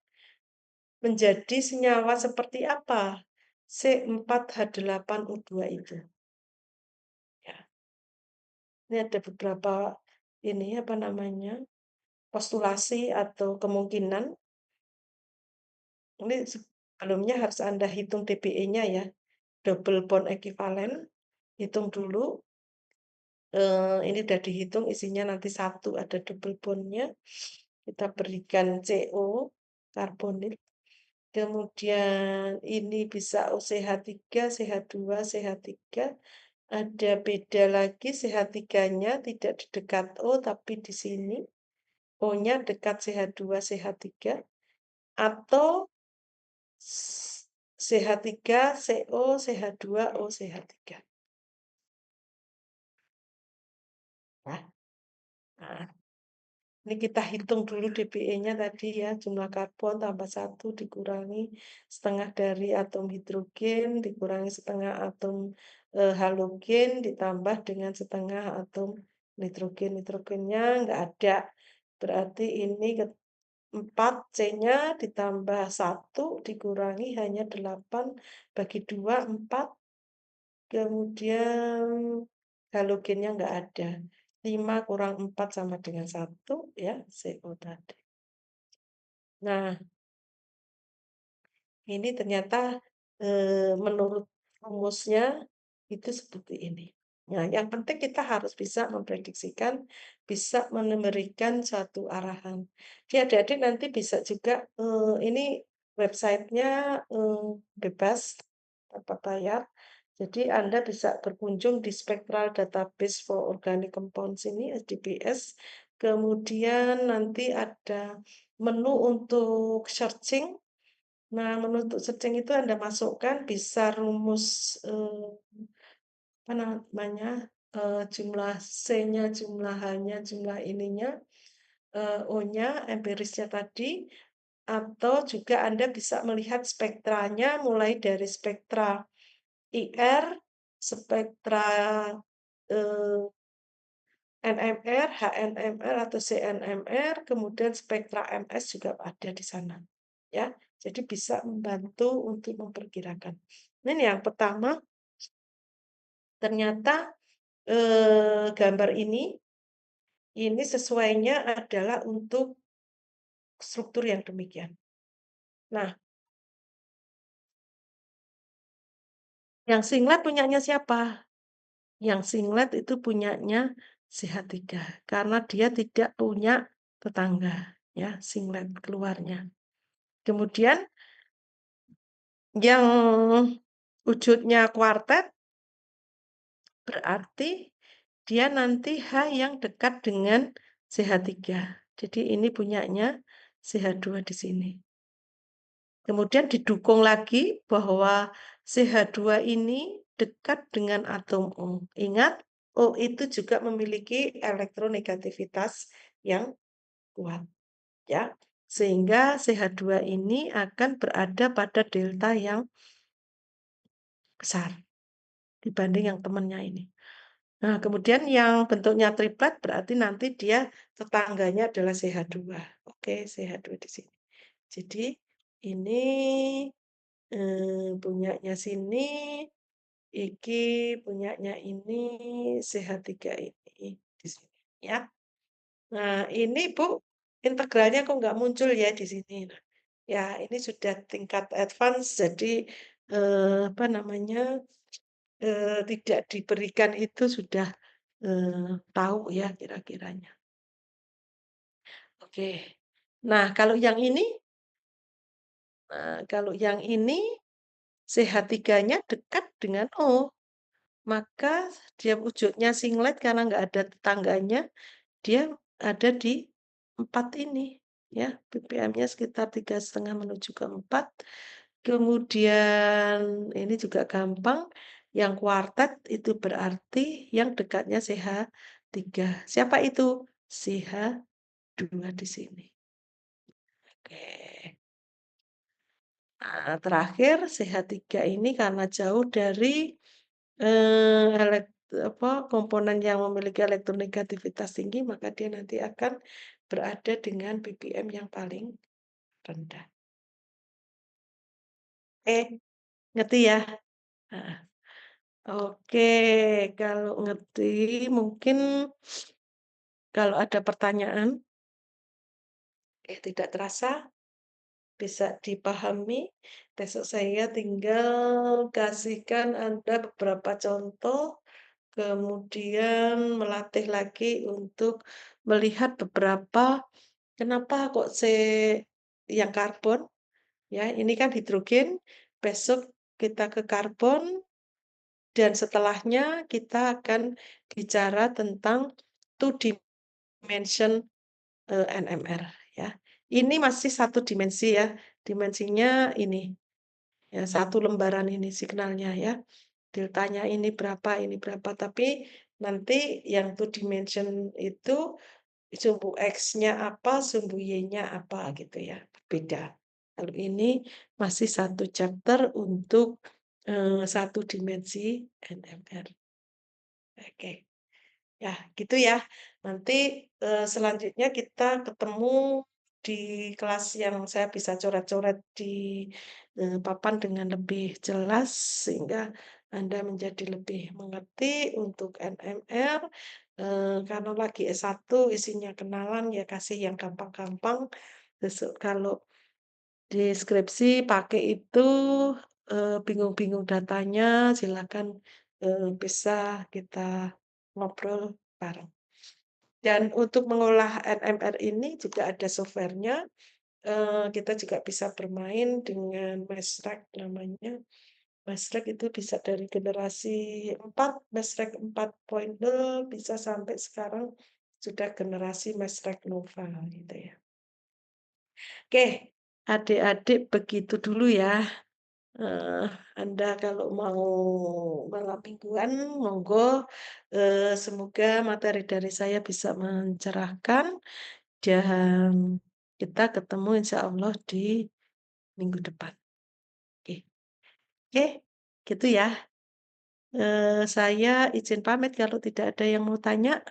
menjadi senyawa seperti apa C4H8O2 itu. Ya, ini ada beberapa ini apa namanya postulasi atau kemungkinan. Ini sebelumnya harus Anda hitung DBE-nya ya, double bond equivalent. Hitung dulu. Ini sudah dihitung isinya nanti satu ada double bondnya. Kita berikan CO, karbonil. Kemudian ini bisa OCH3, CH2, CH3. Ada beda lagi CH3-nya tidak di dekat O, tapi di sini. O-nya dekat CH2, CH3. Atau CH3, CO, CH2, O, CH3. Nah, ini kita hitung dulu DBE-nya tadi ya, jumlah karbon tambah 1 dikurangi setengah dari atom hidrogen, dikurangi setengah atom halogen, ditambah dengan setengah atom nitrogen. Nitrogennya nggak ada. Berarti ini 4 C-nya ditambah 1 dikurangi hanya 8 bagi 2, 4. Kemudian halogennya nggak ada. 5 kurang 4 sama dengan 1 ya, CO tadi. Nah, ini ternyata menurut rumusnya itu seperti ini. Nah, yang penting kita harus bisa memprediksikan, bisa memberikan suatu arahan. Jadi adik-adik nanti bisa juga ini websitenya bebas tanpa bayar. Jadi Anda bisa berkunjung di Spectral Database for Organic Compounds ini, SDBS. Kemudian nanti ada menu untuk searching. Nah, menu untuk searching itu Anda masukkan bisa rumus apa namanya jumlah C-nya, jumlah H-nya, jumlah ininya, O-nya, empirisnya tadi, atau juga Anda bisa melihat spektranya mulai dari spektra IR, spektra NMR, HNMR atau CNMR, kemudian spektra MS juga ada di sana. Ya, jadi bisa membantu untuk memperkirakan. Ini yang pertama, ternyata gambar ini sesuainya adalah untuk struktur yang demikian. Nah, yang singlet punyanya siapa? Yang singlet itu punyanya CH3 karena dia tidak punya tetangga, ya, singlet keluarnya. Kemudian yang wujudnya kuartet berarti dia nanti H yang dekat dengan CH3. Jadi ini punyanya CH2 di sini. Kemudian didukung lagi bahwa CH2 ini dekat dengan atom O. Ingat, O itu juga memiliki elektronegativitas yang kuat, ya. Sehingga CH2 ini akan berada pada delta yang besar dibanding yang temannya ini. Nah, kemudian yang bentuknya triplet berarti nanti dia tetangganya adalah CH2. Oke, CH2 di sini. Jadi ini punyanya sini, iki punyanya ini, CH3 ini di sini ya. Nah, ini Bu, integralnya kok nggak muncul ya di sini. Nah, ya, ini sudah tingkat advance, jadi apa namanya tidak diberikan itu sudah tahu ya kira-kiranya. Oke. Nah, kalau yang ini CH3-nya dekat dengan O, maka dia wujudnya singlet karena nggak ada tetangganya, dia ada di 4 ini, ya. ppm-nya sekitar 3,5 menuju ke 4. Kemudian ini juga gampang, yang kuartet itu berarti yang dekatnya CH3. Siapa itu? CH2 di sini. Oke. Nah, terakhir CH3 ini karena jauh dari komponen yang memiliki elektronegativitas tinggi, maka dia nanti akan berada dengan ppm yang paling rendah. Ngerti ya? Heeh. Oke, kalau ngerti mungkin kalau ada pertanyaan, tidak terasa bisa dipahami. Besok saya tinggal kasihkan Anda beberapa contoh, kemudian melatih lagi untuk melihat beberapa, kenapa kok yang karbon, ya ini kan hidrogen, besok kita ke karbon, dan setelahnya kita akan bicara tentang two dimension NMR, ya. Ini masih satu dimensi ya, dimensinya ini, ya satu lembaran ini signalnya ya. Deltanya ini berapa, tapi nanti yang two dimension itu sumbu X-nya apa, sumbu Y-nya apa gitu ya, berbeda. Kalau ini masih satu chapter untuk satu dimensi NMR. Oke. Ya, gitu ya. Nanti selanjutnya kita ketemu di kelas yang saya bisa coret-coret di papan dengan lebih jelas sehingga Anda menjadi lebih mengerti untuk NMR. Karena lagi S1 isinya kenalan ya kasih yang gampang-gampang. Besok kalau deskripsi pakai itu bingung-bingung datanya silakan bisa kita ngobrol bareng. Dan untuk mengolah NMR ini juga ada softwarenya. Kita juga bisa bermain dengan Mesrec namanya. Mesrec itu bisa dari generasi 4, Mesrec 4.0 bisa sampai sekarang sudah generasi Mesrec Nova gitu ya. Oke, adik-adik begitu dulu ya. Anda kalau mau malam mingguan, monggo. Semoga materi dari saya bisa mencerahkan dan kita ketemu insya Allah di minggu depan. Oke, oke, gitu ya. Saya izin pamit kalau tidak ada yang mau tanya.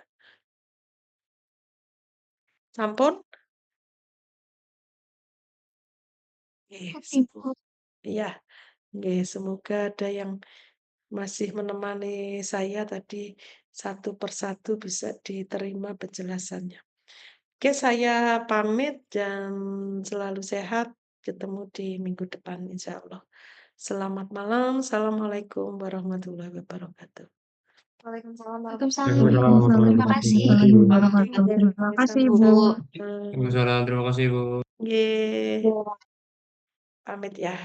Sampun? Iya, semoga ada yang masih menemani saya tadi satu persatu bisa diterima penjelasannya. Oke, saya pamit dan selalu sehat. Ketemu di minggu depan, insya Allah. Selamat malam. Assalamualaikum warahmatullahi wabarakatuh. Waalaikumsalam Waalaikumsalam warahmatullahi wabarakatuh. Terima kasih. Terima kasih, Bu. Waalaikumsalam. Terima kasih, Bu. Ye, pamit ya.